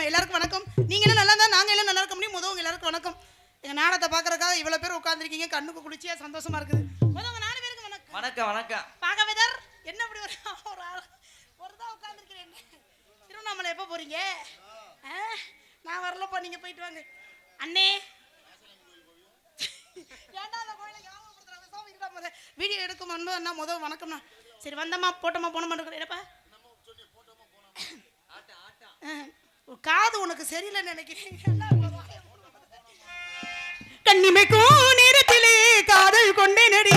எல்லாருக்கும் வணக்கம். நீங்க எல்லாம் நல்லா இருந்தா நாங்க எல்லாம் நல்லா இருக்க முடியும். முதல்ல எல்லாருக்கும் வணக்கம். எங்க நாடகத்தை பாக்குறதுக்காக இவ்வளவு பேர் உட்கார்ந்துருக்கீங்க. கண்ணுக்கு குளிர்ச்சியா சந்தோஷமா இருக்குது. முதல்ல 4 பேருக்கு வணக்கம். வணக்கம் வணக்கம். பாகவேதர் என்ன இப்படி ஒருதா உட்கார்ந்துருக்கீங்க. திருவண்ணாமலை எப்போ போறீங்க? நான் வரலப்பா, நீங்க போயிட்டு வாங்க. அண்ணே ஏன்டா அந்த கோயிலை ஞாபகப்படுத்துறாங்க? சாமி கிட்ட போற வீடியோ எடுக்கும் அண்ணா முதல் வணக்கம்ண்ணா. சரி வந்தம்மா போட்டோமா போன மாட்டேங்கிறேன். என்னப்பா காது உனக்கு சரியில்லைன்னு நினைக்கிறேன். கண்ணிமைக்கும் நேரத்திலே காதல் கொண்டே நடி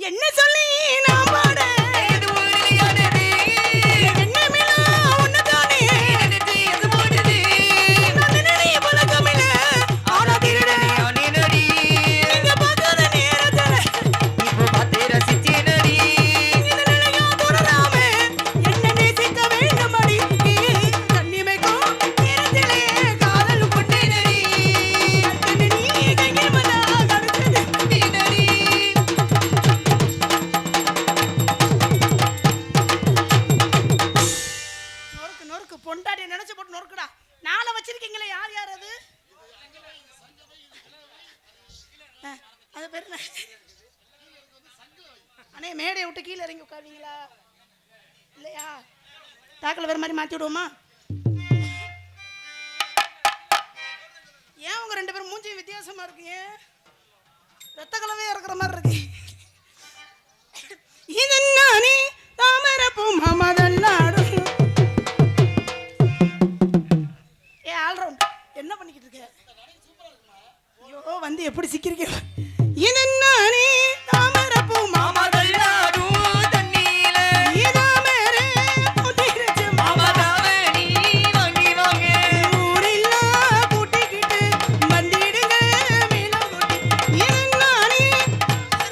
என்ன சொல்லி நான் பாட பொண்டாட்டியை நினைச்சு போட்டு நொறுக்குடா. நாளை வச்சிருக்கீங்களே யார் யார் அது? அது பேர் அண்ணே மேடையை விட்டு கீழே இறங்கி உட்காருவீங்களா இல்லையா? தாக்கல வேற மாதிரி மாத்தி விடுவோமா? ஏன் உங்க 2 பேரும் மூஞ்சி வித்தியாசமா இருக்கு? ரத்த கலவையா இருக்கிற மாதிரி இருக்கு. இது நானே தாமரப்பூ மாமதன்னாடு. என்ன பண்ணிக்கிட்டு இருக்க? ஐயோ வந்து எப்படி சிக்கிறீங்க? இது நானே தாமரப்பூ மாமதன்னாடு தண்ணீல நீதாமரே புதிரச்சு மாமதாவணி வாங்கி வாங்க ஊரில்லா கூட்டிக்கிட்டு வந்திடுங்க மேலம் கொட்டி. இது நானே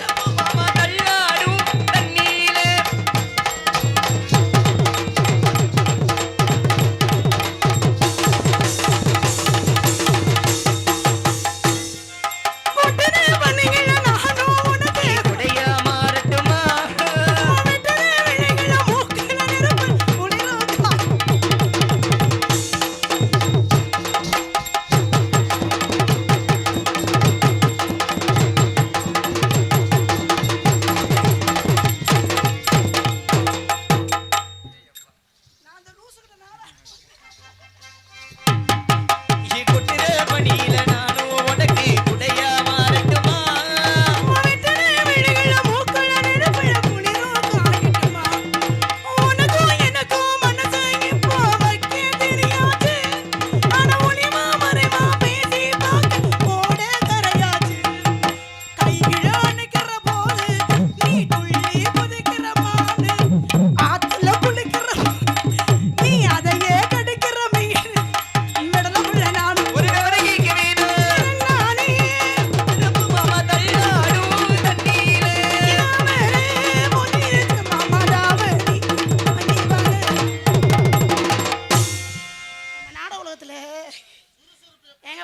தாமரப்பூ மாமதன்னாடு தண்ணீல பண்ணீங்க நானும் உனக்கு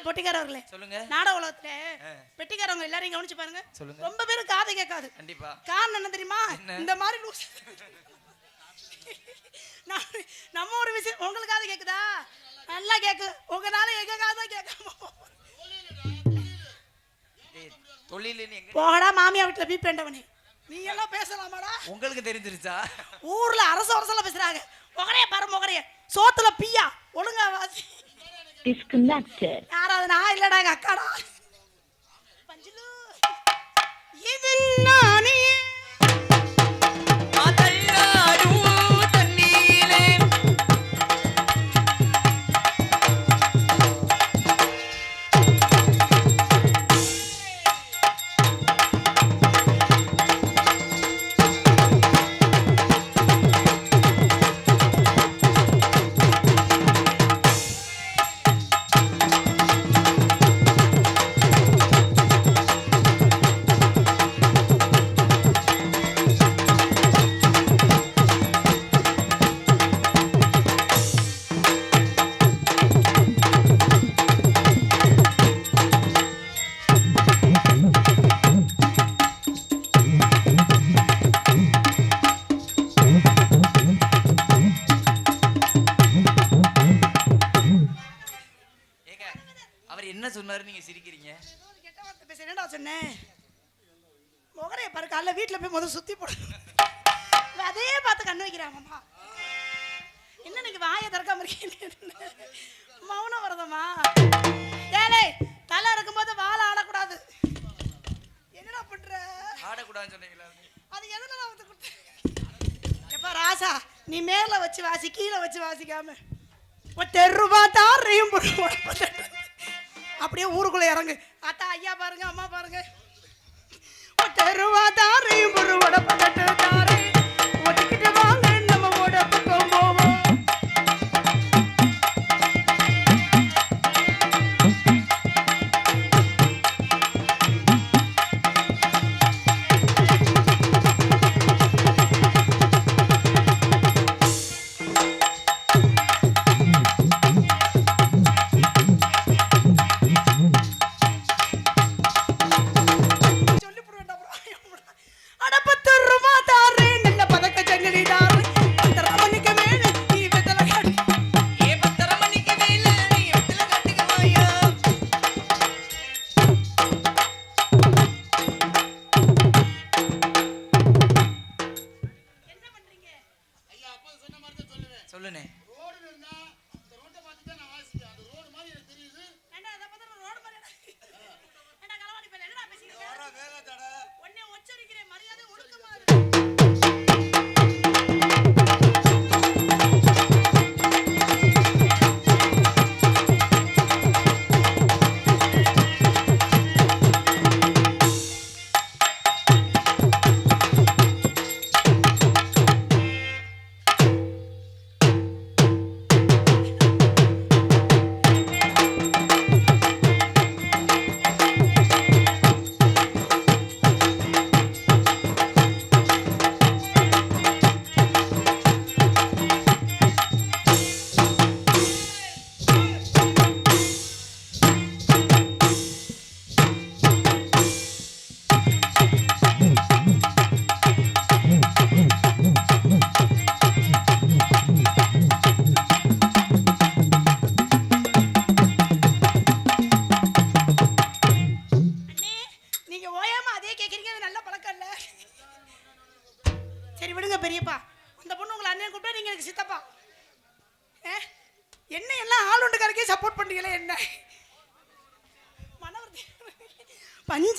பொட்டிக்காரவர்களே சொல்லுங்க. நாடக உலகத்துல பெட்டிக்காரவங்க எல்லாரையும் கவனிச்சு பாருங்க. சொல்லுங்க. ரொம்ப பேரும் காது கேட்காது. கண்டிப்பா. காரணம் என்ன தெரியுமா? இந்த மாதிரி நம்ம ஒரு விஷயம் உங்களுக்கு காது கேக்குதா? நல்லா கேக்கு. உங்கனால எங்க காது கேட்காம போடா மாமியா வீட்டுல பீப் பேண்டவனே. நீ எல்லாம் பேசலாமாடா? உங்களுக்கு தெரிஞ்சிருச்சா? ஊர்ல அரசல பேசுறாங்க. முகரைய பாரு முகரைய. சோத்துல பியா ஒழுங்கா வாசி. Disconnected. யாராவது நான் இல்லடா எங்க அக்காடா. பஞ்சிலு இது நானே மாதல்லாடு தண்ணீலே என்ன சொன்னாரு? நீங்க சிரிக்கிறீங்க. கெட்ட வார்த்தை பேச என்னடா சொன்னேன்? முகரைய பாரு. காலைல வீட்டுல போய் முதல்ல சுத்தி போடு. அதே பார்த்து கண்ணு வைக்கிறாங்கம்மா. என்ன நீங்க வாயை திறக்காம இருக்கீங்க? மௌனம் வரதம்மா. ஏலே தலை இருக்கும்போது வாழை ஆடக்கூடாது. என்னடா பண்ற? ஆடக்கூடாதுன்னு சொன்னீங்களா? அது எதுல வந்து கொடுத்த? எப்ப ராசா நீ மேல வச்சு வாசி, கீழே வச்சு வாசிக்காம ₹10 தாரையும் அப்படியே ஊருக்குள்ள இறங்கு. அத்தா ஐயா பாருங்க, அம்மா பாருங்க. ₹10 தாரையும் பதட்டு தாரை ஒட்டிக்கிட்டு வாங்க நம்ம உடம்புக்கும் போவோம். சொல்லுனே. சரி விடுங்க பெரியப்பா. அந்த பொண்ணு உங்களை அண்ணன் கூப்பிட்டா நீங்க எனக்கு சித்தப்பா. என்ன எல்லாம் ஆளுண்டுக்காரக்கே சப்போர்ட் பண்றீங்களே என்ன? மனவர்த்தி பஞ்சு